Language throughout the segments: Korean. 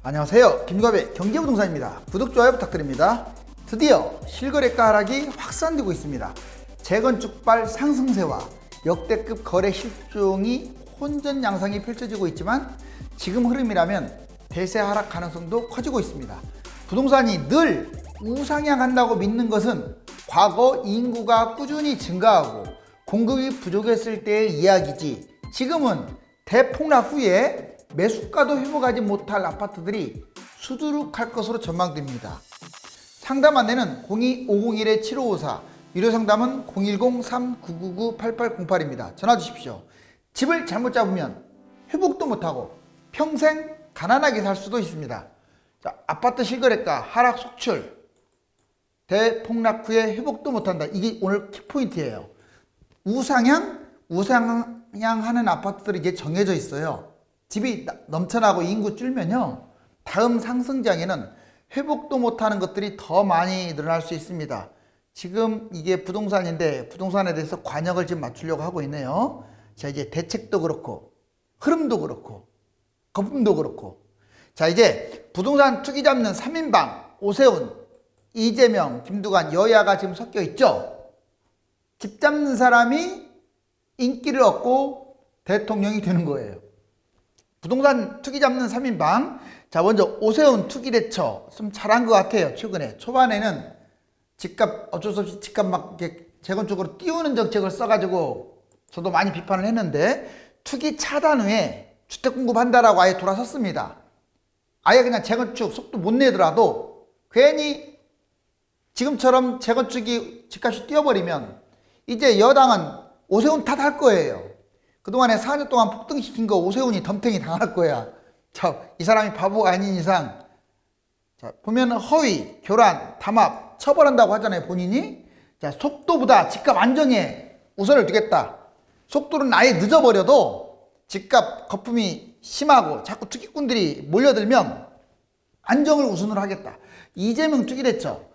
안녕하세요, 김과배 경제부동산입니다. 구독, 좋아요 부탁드립니다. 드디어 실거래가 하락이 확산되고 있습니다. 재건축발 상승세와 역대급 거래 실종이 혼전 양상이 펼쳐지고 있지만 지금 흐름이라면 대세 하락 가능성도 커지고 있습니다. 부동산이 늘 우상향한다고 믿는 것은 과거 인구가 꾸준히 증가하고 공급이 부족했을 때의 이야기지, 지금은 대폭락 후에 매수가도 회복하지 못할 아파트들이 수두룩할 것으로 전망됩니다. 상담 안내는 02501-7554, 유료 상담은 010-3999-8808입니다. 전화 주십시오. 집을 잘못 잡으면 회복도 못하고 평생 가난하게 살 수도 있습니다. 자, 아파트 실거래가 하락 속출, 대폭락 후에 회복도 못한다. 이게 오늘 키포인트예요. 우상향하는 아파트들이 이게 정해져 있어요. 집이 넘쳐나고 인구 줄면요, 다음 상승장에는 회복도 못하는 것들이 더 많이 늘어날 수 있습니다. 지금 이게 부동산인데 부동산에 대해서 관역을 지금 맞추려고 하고 있네요. 자, 이제 대책도 그렇고 흐름도 그렇고 거품도 그렇고, 자, 이제 부동산 투기 잡는 3인방 오세훈, 이재명, 김두관 여야가 지금 섞여 있죠. 집 잡는 사람이 인기를 얻고 대통령이 되는 거예요. 부동산 투기 잡는 3인방. 자, 먼저 오세훈 투기대처 좀 잘한 것 같아요. 최근에 초반에는 집값, 어쩔 수 없이 집값 막 이렇게 재건축으로 띄우는 정책을 써가지고 저도 많이 비판을 했는데, 투기 차단 후에 주택 공급한다라고 아예 돌아섰습니다. 아예 그냥 재건축 속도 못 내더라도 괜히 지금처럼 재건축이 집값이 뛰어버리면 이제 여당은 오세훈 탓할 거예요. 그동안에 4년 동안 폭등시킨 거 오세훈이 덤탱이 당할 거야. 자, 이 사람이 바보가 아닌 이상, 자, 보면 허위, 교란, 담합 처벌한다고 하잖아요, 본인이. 자, 속도보다 집값 안정에 우선을 두겠다. 속도는 아예 늦어버려도 집값 거품이 심하고 자꾸 투기꾼들이 몰려들면 안정을 우선으로 하겠다. 이재명 투기됐죠.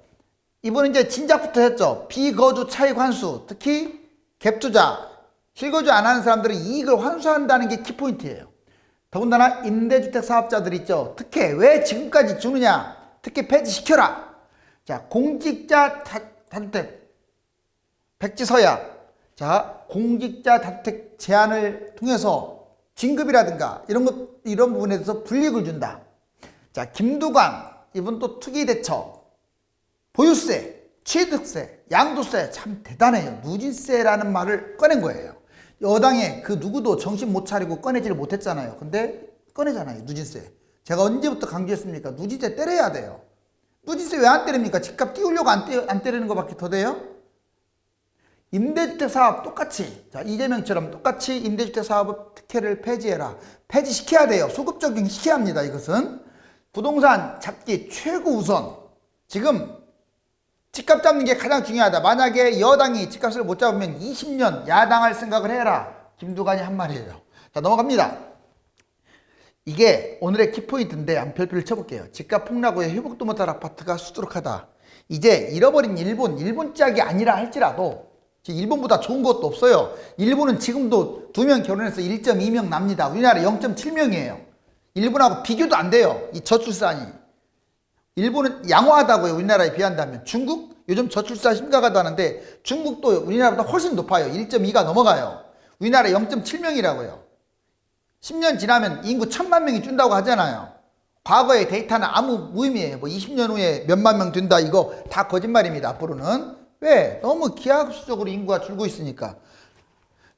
이번에 이제 진작부터 했죠. 비거주 차익 환수, 특히 갭투자, 실거주 안 하는 사람들은 이익을 환수한다는 게 키포인트예요. 더군다나 임대주택 사업자들 있죠. 특혜 왜 지금까지 주느냐, 특혜 폐지시켜라. 자, 공직자 다주택 백지 서약, 자, 공직자 다주택 제한을 통해서 진급이라든가 이런 부분에 대해서 불이익을 준다. 자, 김두관, 이분 또 투기 대처, 보유세, 취득세, 양도세, 참 대단해요. 누진세라는 말을 꺼낸 거예요. 여당에 그 누구도 정신 못 차리고 꺼내지를 못했잖아요. 근데 꺼내잖아요, 누진세. 제가 언제부터 강조했습니까? 누진세 때려야 돼요. 누진세 왜 안 때립니까? 집값 띄우려고 안 때리는 것밖에 더 돼요? 임대주택 사업 똑같이, 자, 이재명처럼 똑같이 임대주택 사업 특혜를 폐지해라. 폐지시켜야 돼요. 소급 적용시켜야 합니다. 이것은 부동산 잡기 최고 우선. 지금 집값 잡는 게 가장 중요하다. 만약에 여당이 집값을 못 잡으면 20년 야당할 생각을 해라. 김두관이 한 말이에요. 자, 넘어갑니다. 이게 오늘의 키포인트인데 한번 별표를 쳐볼게요. 집값 폭락 후에 회복도 못할 아파트가 수두룩하다. 이제 잃어버린 일본 짝이 아니라 할지라도 일본보다 좋은 것도 없어요. 일본은 지금도 2명 결혼해서 1.2명 납니다. 우리나라 0.7명이에요. 일본하고 비교도 안 돼요, 이 저출산이. 일본은 양호하다고요, 우리나라에 비한다면. 중국 요즘 저출산 심각하다는데 중국도 우리나라보다 훨씬 높아요. 1.2가 넘어가요. 우리나라 0.7명이라고요. 10년 지나면 인구 1000만 명이 준다고 하잖아요. 과거의 데이터는 아무 무의미해요. 뭐 20년 후에 몇만 명 된다, 이거 다 거짓말입니다. 앞으로는. 왜? 너무 기하급수적으로 인구가 줄고 있으니까.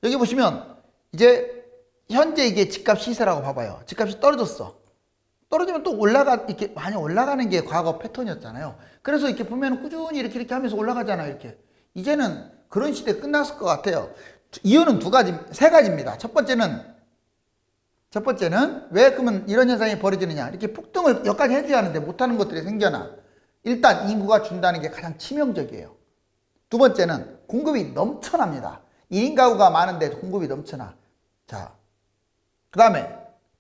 여기 보시면 이제 현재 이게 집값 시세라고 봐봐요. 집값이 떨어졌어. 떨어지면 또 이렇게 많이 올라가는 게 과거 패턴이었잖아요. 그래서 이렇게 보면 꾸준히 이렇게 하면서 올라가잖아요, 이렇게. 이제는 그런 시대 끝났을 것 같아요. 이유는 세 가지입니다. 첫 번째는 왜 그러면 이런 현상이 벌어지느냐. 이렇게 폭등을 여기까지 해줘야 하는데 못하는 것들이 생겨나. 일단 인구가 준다는 게 가장 치명적이에요. 두 번째는 공급이 넘쳐납니다. 1인 가구가 많은데 공급이 넘쳐나. 자, 그 다음에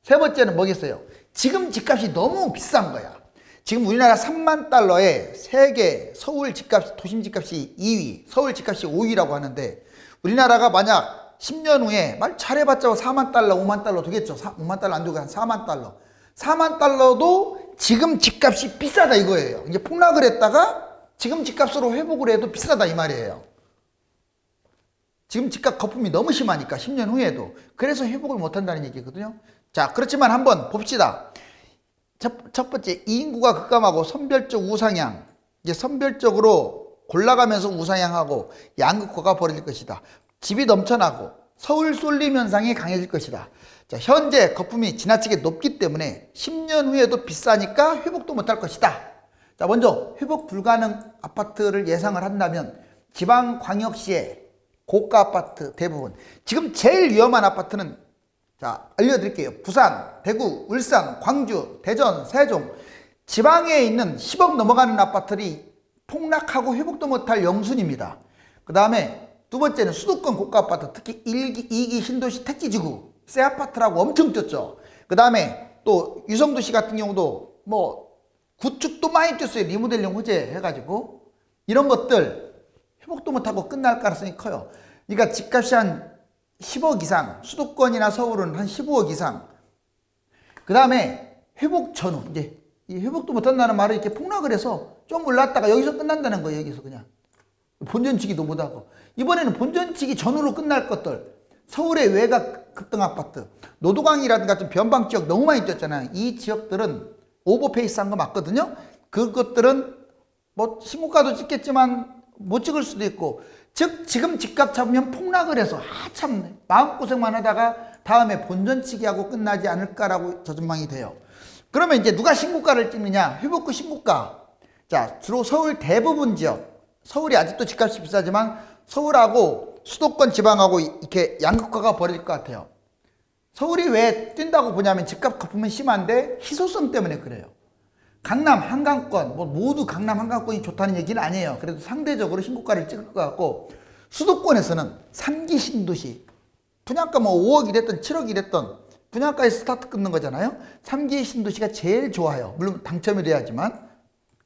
세 번째는 뭐겠어요? 지금 집값이 너무 비싼 거야. 지금 우리나라 3만 달러에 세계 서울 집값, 도심 집값이 2위, 서울 집값이 5위라고 하는데, 우리나라가 만약 10년 후에 말 잘해봤자 4만 달러, 5만 달러 되겠죠. 5만 달러 안 되고 한 4만 달러. 4만 달러도 지금 집값이 비싸다 이거예요. 이제 폭락을 했다가 지금 집값으로 회복을 해도 비싸다 이 말이에요. 지금 집값 거품이 너무 심하니까 10년 후에도. 그래서 회복을 못한다는 얘기거든요. 자, 그렇지만 한번 봅시다. 첫 번째, 이 인구가 급감하고 선별적 우상향. 이제 선별적으로 골라가면서 우상향하고 양극화가 벌어질 것이다. 집이 넘쳐나고 서울 쏠림 현상이 강해질 것이다. 자, 현재 거품이 지나치게 높기 때문에 10년 후에도 비싸니까 회복도 못할 것이다. 자, 먼저 회복 불가능 아파트를 예상을 한다면 지방광역시의 고가 아파트 대부분, 지금 제일 위험한 아파트는 자, 알려드릴게요. 부산, 대구, 울산, 광주, 대전, 세종, 지방에 있는 10억 넘어가는 아파트들이 폭락하고 회복도 못할 영순입니다. 그 다음에 두 번째는 수도권 고가 아파트, 특히 1기, 2기 신도시 택지지구, 새 아파트라고 엄청 뛰었죠. 그 다음에 또 유성도시 같은 경우도 뭐 구축도 많이 뛰었어요. 리모델링 호재 해가지고. 이런 것들 회복도 못하고 끝날 가능성이 커요. 그러니까 집값이 한 10억 이상, 수도권이나 서울은 한 15억 이상. 그 다음에 회복 전후, 이제 이 회복도 못한다는 말은 이렇게 폭락을 해서 좀 올랐다가 여기서 끝난다는 거예요. 여기서 그냥 본전치기도 못하고. 이번에는 본전치기 전후로 끝날 것들, 서울의 외곽 급등 아파트, 노도강이라든가 좀 변방 지역 너무 많이 뛰었잖아요. 이 지역들은 오버페이스한 거 맞거든요. 그것들은 뭐 신고가도 찍겠지만 못 찍을 수도 있고, 즉 지금 집값 잡으면 폭락을 해서 참 마음고생만 하다가 다음에 본전치기하고 끝나지 않을까라고 저전망이 돼요. 그러면 이제 누가 신고가를 찍느냐? 회복구 신고가. 자, 주로 서울 대부분 지역, 서울이 아직도 집값이 비싸지만 서울하고 수도권 지방하고 이렇게 양극화가 벌어질 것 같아요. 서울이 왜 뛴다고 보냐면 집값 거품은 심한데 희소성 때문에 그래요. 강남 한강권, 뭐 모두 강남 한강권이 좋다는 얘기는 아니에요. 그래도 상대적으로 신고가를 찍을 것 같고, 수도권에서는 3기 신도시, 분양가 뭐 5억이 됐든 7억이 됐든 분양가에서 스타트 끊는 거잖아요. 3기 신도시가 제일 좋아요. 물론 당첨이 돼야지만.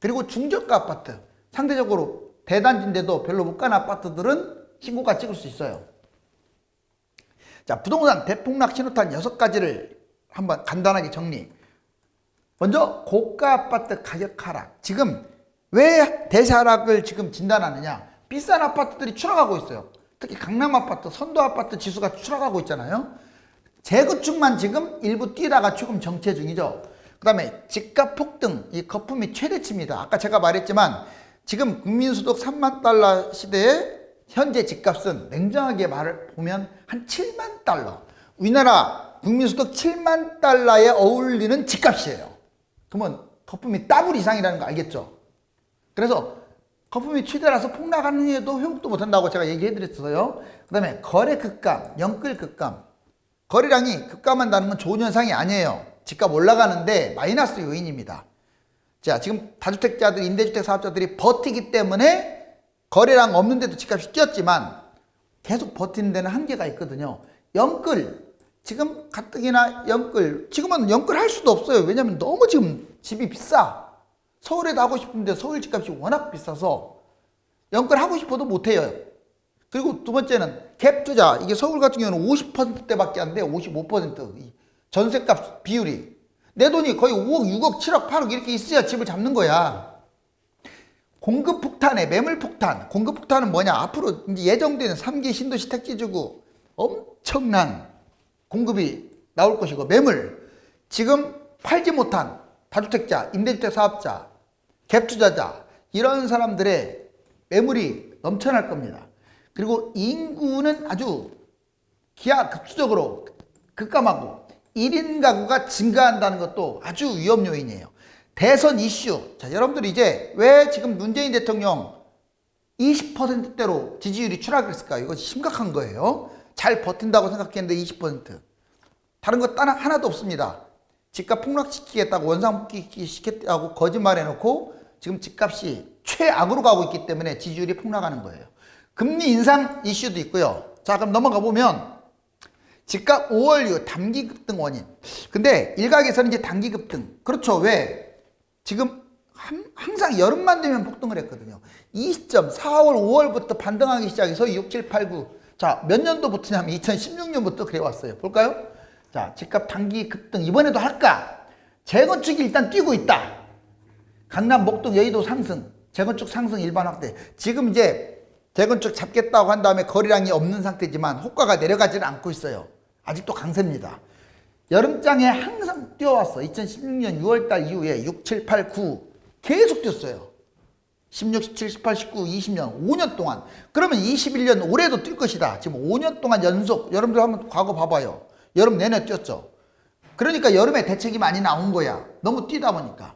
그리고 중저가 아파트, 상대적으로 대단지인데도 별로 못 가는 아파트들은 신고가 찍을 수 있어요. 자, 부동산 대폭락 신호탄 6가지를 한번 간단하게 정리. 먼저 고가 아파트 가격 하락. 지금 왜 대세하락을 지금 진단하느냐? 비싼 아파트들이 추락하고 있어요. 특히 강남 아파트, 선도 아파트 지수가 추락하고 있잖아요. 재건축만 지금 일부 뛰다가 조금 정체 중이죠. 그 다음에 집값 폭등, 이 거품이 최대치입니다. 아까 제가 말했지만 지금 국민소득 3만 달러 시대에 현재 집값은 냉정하게 말을 보면 한 7만 달러. 우리나라 국민소득 7만 달러에 어울리는 집값이에요. 그러면 거품이 더블 이상이라는 거 알겠죠? 그래서 거품이 최대라서 폭락하는 후에도 회복도 못한다고 제가 얘기해 드렸어요. 그 다음에 거래 급감, 영끌 급감. 거래량이 급감한다는 건 좋은 현상이 아니에요. 집값 올라가는데 마이너스 요인입니다. 자, 지금 다주택자들, 임대주택 사업자들이 버티기 때문에 거래량 없는데도 집값이 뛰었지만 계속 버티는 데는 한계가 있거든요. 영끌, 지금 가뜩이나 영끌, 지금은 영끌 할 수도 없어요. 왜냐면 너무 지금 집이 비싸. 서울에도 하고 싶은데 서울 집값이 워낙 비싸서 영끌 하고 싶어도 못해요. 그리고 두 번째는 갭 투자. 이게 서울 같은 경우는 50%대밖에 안 돼. 55%. 전세값 비율이. 내 돈이 거의 5억, 6억, 7억, 8억 이렇게 있어야 집을 잡는 거야. 공급 폭탄에 매물 폭탄. 공급 폭탄은 뭐냐? 앞으로 이제 예정되는 3기 신도시 택지지구 엄청난 공급이 나올 것이고, 매물. 지금 팔지 못한 다주택자, 임대주택 사업자, 갭 투자자, 이런 사람들의 매물이 넘쳐날 겁니다. 그리고 인구는 아주 기하급수적으로 급감하고 1인 가구가 증가한다는 것도 아주 위험 요인이에요. 대선 이슈. 자, 여러분들이 이제 왜 지금 문재인 대통령 20%대로 지지율이 추락했을까요? 이거 심각한 거예요. 잘 버틴다고 생각했는데 20%. 다른 거 하나도 없습니다. 집값 폭락시키겠다고, 원상복귀시키겠다고 거짓말해놓고 지금 집값이 최악으로 가고 있기 때문에 지지율이 폭락하는 거예요. 금리 인상 이슈도 있고요. 자, 그럼 넘어가 보면 집값 5월 이후 단기 급등 원인. 근데 일각에서는 이제 단기 급등. 그렇죠. 왜? 지금 항상 여름만 되면 폭등을 했거든요. 이 시점 4월, 5월부터 반등하기 시작해서 6, 7, 8, 9. 자, 몇 년도부터냐면 2016년부터 그래 왔어요. 볼까요? 자, 집값 단기 급등 이번에도 할까? 재건축이 일단 뛰고 있다. 강남, 목동, 여의도 상승, 재건축 상승 일반 확대. 지금 이제 재건축 잡겠다고 한 다음에 거래량이 없는 상태지만 호가가 내려가지는 않고 있어요. 아직도 강세입니다. 여름장에 항상 뛰어왔어. 2016년 6월달 이후에 6, 7, 8, 9 계속 뛰었어요. 16, 17, 18, 19, 20년 5년 동안. 그러면 21년 올해도 뛸 것이다. 지금 5년 동안 연속. 여러분들 한번 과거 봐봐요. 여름 내내 뛰었죠. 그러니까 여름에 대책이 많이 나온 거야. 너무 뛰다 보니까.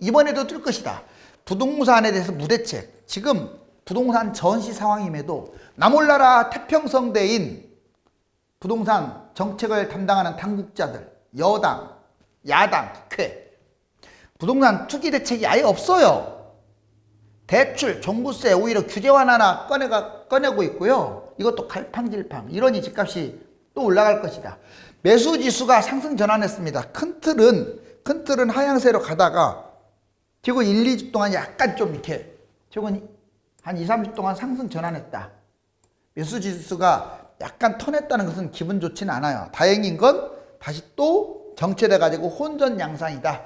이번에도 뛸 것이다. 부동산에 대해서 무대책. 지금 부동산 전시 상황임에도 나몰라라 태평성대인 부동산 정책을 담당하는 당국자들, 여당, 야당, 국회. 부동산 투기 대책이 아예 없어요. 대출, 종부세 오히려 규제 완화나 꺼내고 있고요. 이것도 갈팡질팡. 이러니 집값이 또 올라갈 것이다. 매수 지수가 상승 전환했습니다. 큰 틀은 하향세로 가다가 최근 1, 2주 동안 약간 좀 이렇게 최근 한 2, 3주 동안 상승 전환했다. 매수 지수가 약간 턴했다는 것은 기분 좋지는 않아요. 다행인 건 다시 또 정체돼 가지고 혼전 양상이다.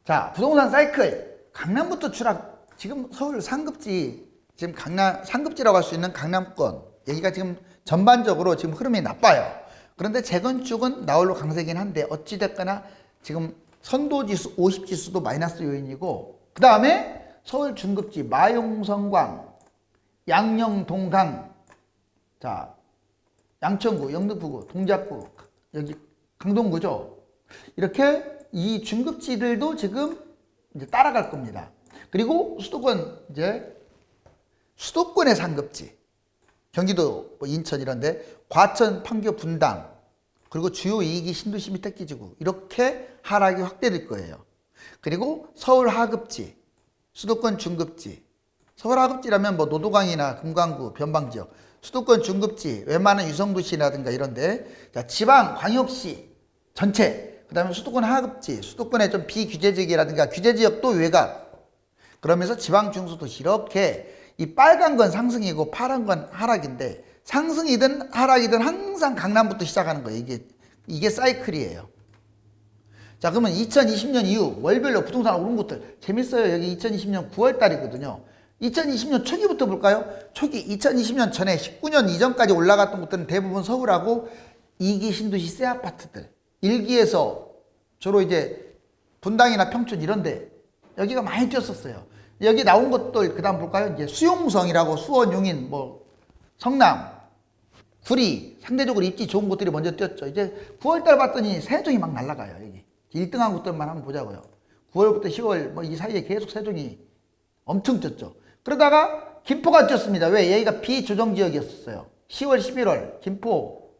자, 부동산 사이클 강남부터 추락. 지금 서울 상급지, 지금 강남 상급지라고 할 수 있는 강남권 여기가 지금 전반적으로 지금 흐름이 나빠요. 그런데 재건축은 나홀로 강세긴 한데 어찌됐거나 지금 선도지수 50지수도 마이너스 요인이고, 그 다음에 서울 중급지 마용성광, 양령 동강, 자 양천구, 영등포구, 동작구, 여기 강동구죠. 이렇게 이 중급지들도 지금 이제 따라갈 겁니다. 그리고 수도권, 이제 수도권의 상급지, 경기도 뭐 인천 이런데 과천, 판교, 분당, 그리고 주요 2기 신도시 및 택지지구 이렇게 하락이 확대될 거예요. 그리고 서울 하급지, 수도권 중급지. 서울 하급지라면 뭐 노도강이나 금강구, 변방지역, 수도권 중급지, 웬만한 유성도시라든가 이런데, 자 지방 광역시 전체, 그 다음에 수도권 하급지, 수도권의 좀 비규제지역이라든가 규제지역도 외곽. 그러면서 지방 중소도시 이렇게 이 빨간 건 상승이고 파란 건 하락인데, 상승이든 하락이든 항상 강남부터 시작하는 거예요. 이게 사이클이에요. 자, 그러면 2020년 이후 월별로 부동산 오른 곳들 재밌어요. 여기 2020년 9월 달이거든요. 2020년 초기부터 볼까요? 초기 2020년 전에 19년 이전까지 올라갔던 곳들은 대부분 서울하고 2기 신도시 새 아파트들, 1기에서 주로 이제 분당이나 평촌 이런데 여기가 많이 뛰었었어요. 여기 나온 것들 그 다음 볼까요? 이제 수용성이라고 수원, 용인, 뭐 성남, 구리 상대적으로 입지 좋은 곳들이 먼저 뛰었죠. 이제 9월달 봤더니 세종이 막 날아가요. 여기 1등한 곳들만 한번 보자고요. 9월부터 10월 뭐 이 사이에 계속 세종이 엄청 뛰었죠. 그러다가 김포가 뛰었습니다. 왜? 여기가 비조정 지역이었어요. 10월, 11월 김포,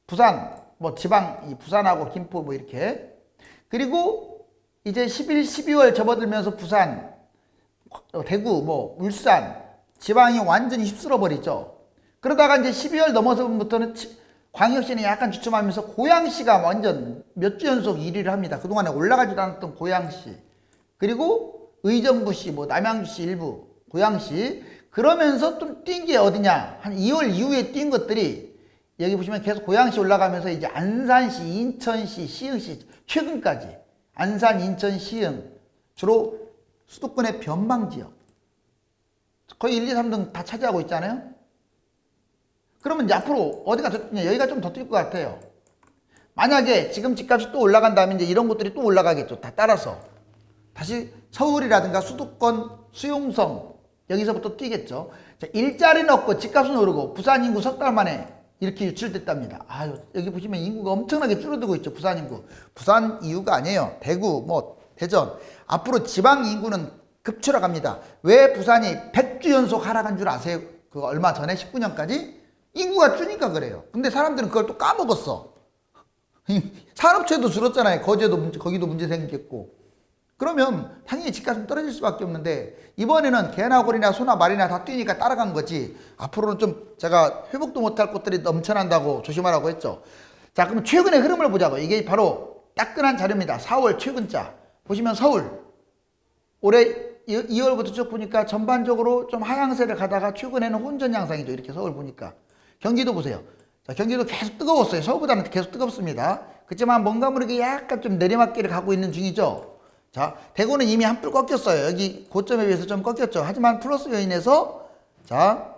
부산, 뭐 지방 이 부산하고 김포 뭐 이렇게. 그리고 이제 11, 12월 접어들면서 부산, 대구, 뭐 울산 지방이 완전히 휩쓸어 버리죠. 그러다가 이제 12월 넘어서부터는 광역시는 약간 주춤하면서 고양시가 완전 몇 주 연속 1위를 합니다. 그동안에 올라가지도 않았던 고양시, 그리고 의정부시, 뭐 남양주시 일부, 고양시. 그러면서 좀 뛴 게 어디냐, 한 2월 이후에 뛴 것들이 여기 보시면 계속 고양시 올라가면서 이제 안산시, 인천시, 시흥시, 최근까지 안산, 인천, 시흥, 주로 수도권의 변방지역 거의 1, 2, 3등 다 차지하고 있잖아요. 그러면 이제 앞으로 어디가 더 뛰냐? 여기가 좀 더 뛸 것 같아요. 만약에 지금 집값이 또 올라간다면 이제 이런 곳들이 또 올라가겠죠. 다 따라서 다시 서울이라든가 수도권, 수용성 여기서부터 뛰겠죠. 자, 일자리는 없고 집값은 오르고 부산 인구 석 달 만에 이렇게 유출됐답니다. 아유, 여기 보시면 인구가 엄청나게 줄어들고 있죠. 부산 인구. 부산 이유가 아니에요. 대구, 뭐 대전. 앞으로 지방 인구는 급추락합니다. 왜 부산이 100주 연속 하락한 줄 아세요? 그 얼마 전에 19년까지 인구가 주니까 그래요. 근데 사람들은 그걸 또 까먹었어. 산업체도 줄었잖아요. 거기도 문제 생겼고. 그러면 당연히 집값은 떨어질 수밖에 없는데, 이번에는 개나 고리나 소나 말이나 다 뛰니까 따라간 거지. 앞으로는 좀 제가 회복도 못할 곳들이 넘쳐난다고 조심하라고 했죠. 자, 그럼 최근의 흐름을 보자고. 이게 바로 따끈한 자료입니다. 4월 최근자 보시면 서울 올해 2월부터 쭉 보니까 전반적으로 좀 하향세를 가다가 최근에는 혼전 양상이죠. 이렇게 서울 보니까. 경기도 보세요. 자, 경기도 계속 뜨거웠어요. 서울보다는 계속 뜨겁습니다. 그렇지만 뭔가 모르게 약간 좀 내리막길을 가고 있는 중이죠. 자, 대구는 이미 한풀 꺾였어요. 여기 고점에 비해서 좀 꺾였죠. 하지만 플러스 요인에서 자,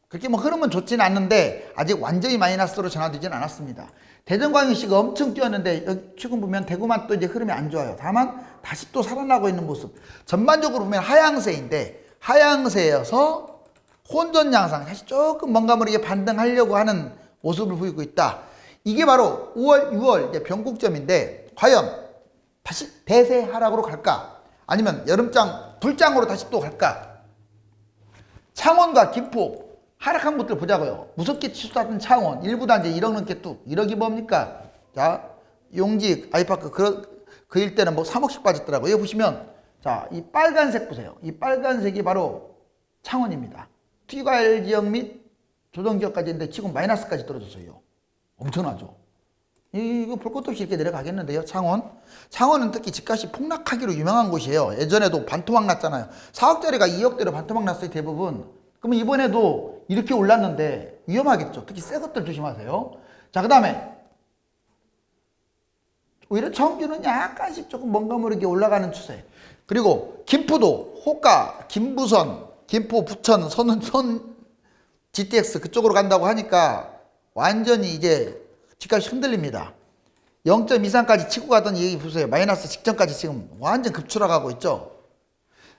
그렇게 뭐 흐름은 좋지는 않는데 아직 완전히 마이너스로 전환되지는 않았습니다. 대전광역시가 엄청 뛰었는데 여기 지금 보면 대구만 또 이제 흐름이 안 좋아요. 다만 다시 또 살아나고 있는 모습. 전반적으로 보면 하향세인데 하향세여서 혼전 양상, 다시 조금 뭔가 모르게 반등하려고 하는 모습을 보이고 있다. 이게 바로 5월, 6월 이제 변곡점인데 과연 다시 대세 하락으로 갈까? 아니면 여름장, 불장으로 다시 또 갈까? 창원과 김포 하락한 것들 보자고요. 무섭게 치솟았던 창원, 일부다 이제 1억 넘게 뚝. 1억이 뭡니까? 자, 용지, 아이파크 그 일대는 뭐 3억씩 빠졌더라고요. 여기 보시면 자, 이 빨간색 보세요. 이 빨간색이 바로 창원입니다. 투기과열 지역 및 조정지역까지 있는데 지금 마이너스까지 떨어졌어요. 엄청나죠? 이거 볼 것도 없이 이렇게 내려가겠는데요. 창원은 특히 집값이 폭락하기로 유명한 곳이에요. 예전에도 반토막 났잖아요. 4억짜리가 2억대로 반토막 났어요. 대부분. 그러면 이번에도 이렇게 올랐는데 위험하겠죠. 특히 새 것들 조심하세요. 자, 그 다음에 오히려 청주는 약간씩 조금 뭔가 모르게 올라가는 추세. 그리고 김포도 호가, 김부선, 김포, 부천, 선 GTX 그쪽으로 간다고 하니까 완전히 이제 집값이 흔들립니다. 0.23까지 치고 가던 얘기 보세요. 마이너스 직전까지 지금 완전 급추락하고 있죠.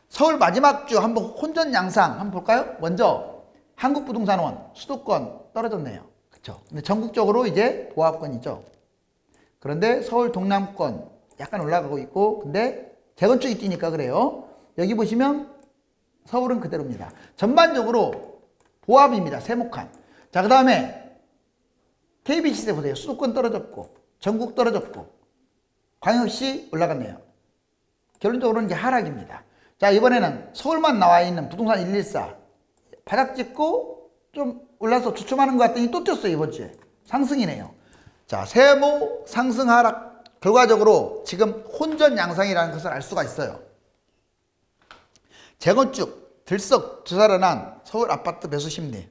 서울 마지막 주 한번 혼전 양상 한번 볼까요? 먼저 한국부동산원 수도권 떨어졌네요. 그렇죠? 근데 전국적으로 이제 보합권이죠. 그런데 서울 동남권 약간 올라가고 있고, 근데 재건축이 뛰니까 그래요. 여기 보시면 서울은 그대로입니다. 전반적으로 보합입니다. 세목한. 자, 그 다음에 KB시세 보세요. 수도권 떨어졌고 전국 떨어졌고 광역시 올라갔네요. 결론적으로는 이제 하락입니다. 자, 이번에는 서울만 나와 있는 부동산 114 바닥 찍고 좀 올라서 주춤하는 것 같더니 또 뛰었어요. 이번 주에 상승이네요. 자, 세모 상승 하락 결과적으로 지금 혼전 양상이라는 것을 알 수가 있어요. 재건축 들썩 되살아난 서울 아파트 매수 심리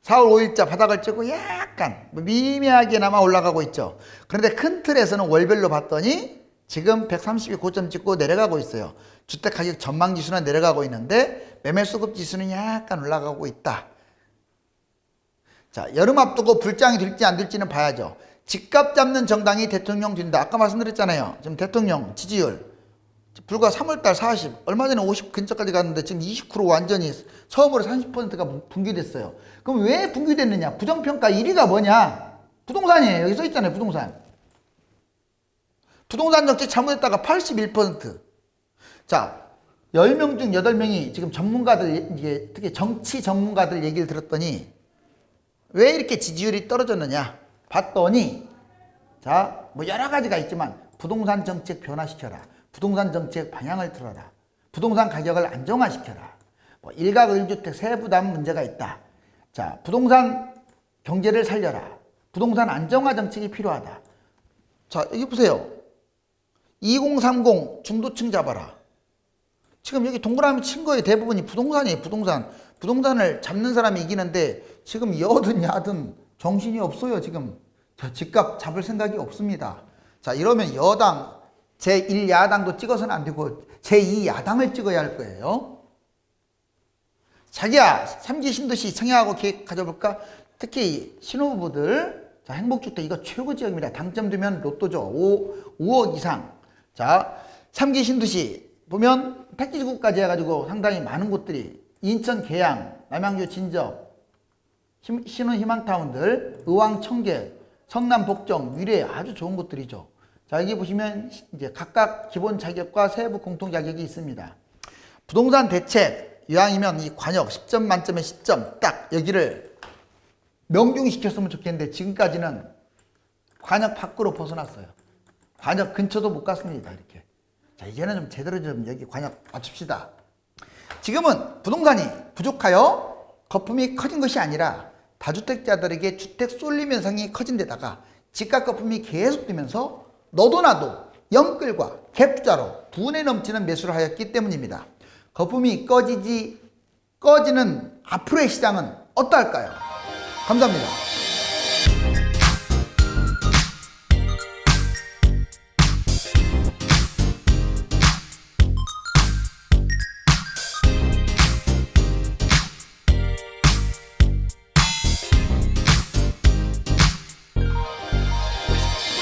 4월 5일자 바닥을 찍고 약간 미미하게나마 올라가고 있죠. 그런데 큰 틀에서는 월별로 봤더니 지금 130이 고점 찍고 내려가고 있어요. 주택가격 전망지수는 내려가고 있는데 매매수급지수는 약간 올라가고 있다. 자, 여름 앞두고 불장이 될지 안 될지는 봐야죠. 집값 잡는 정당이 대통령 된다. 아까 말씀드렸잖아요. 지금 대통령 지지율 불과 3월달 40, 얼마 전에 50 근처까지 갔는데 지금 20% 완전히 처음으로 30%가 붕괴됐어요. 그럼 왜 붕괴됐느냐? 부정평가 1위가 뭐냐? 부동산이에요. 여기 써있잖아요. 부동산. 부동산 정책 잘못했다가 81%. 자, 10명 중 8명이 지금 전문가들, 이게 특히 정치 전문가들 얘기를 들었더니 왜 이렇게 지지율이 떨어졌느냐? 봤더니 자, 뭐 여러 가지가 있지만 부동산 정책 변화시켜라. 부동산 정책 방향을 틀어라. 부동산 가격을 안정화시켜라. 뭐 일가구 1주택 세부담 문제가 있다. 자, 부동산 경제를 살려라. 부동산 안정화 정책이 필요하다. 자, 여기 보세요. 2030 중도층 잡아라. 지금 여기 동그라미 친 거에 대부분이 부동산이에요. 부동산을 잡는 사람이 이기는데 지금 여든 야든 정신이 없어요. 지금 집값 잡을 생각이 없습니다. 자, 이러면 여당 제1야당도 찍어서는 안 되고 제2야당을 찍어야 할 거예요. 자기야, 3기 신도시 청약하고 계획 가져볼까? 특히 신혼부부들, 자, 행복주택 이거 최고 지역입니다. 당첨되면 로또죠. 5억 이상. 자, 3기 신도시 보면 택지구까지 해가지고 상당히 많은 곳들이 인천 계양, 남양주 진접, 신혼 희망타운들, 의왕 청계, 성남 복정, 위례 아주 좋은 곳들이죠. 자, 여기 보시면 이제 각각 기본 자격과 세부 공통 자격이 있습니다. 부동산 대책 이왕이면 이 관역 10점 만점에 10점 딱 여기를 명중시켰으면 좋겠는데 지금까지는 관역 밖으로 벗어났어요. 관역 근처도 못 갔습니다. 이렇게. 자, 이제는 좀 제대로 좀 여기 관역 맞춥시다. 지금은 부동산이 부족하여 거품이 커진 것이 아니라 다주택자들에게 주택 쏠림 현상이 커진 데다가 집값 거품이 계속되면서 너도 나도 영끌과 갭투자로 분에 넘치는 매수를 하였기 때문입니다. 거품이 꺼지는 앞으로의 시장은 어떠할까요? 감사합니다.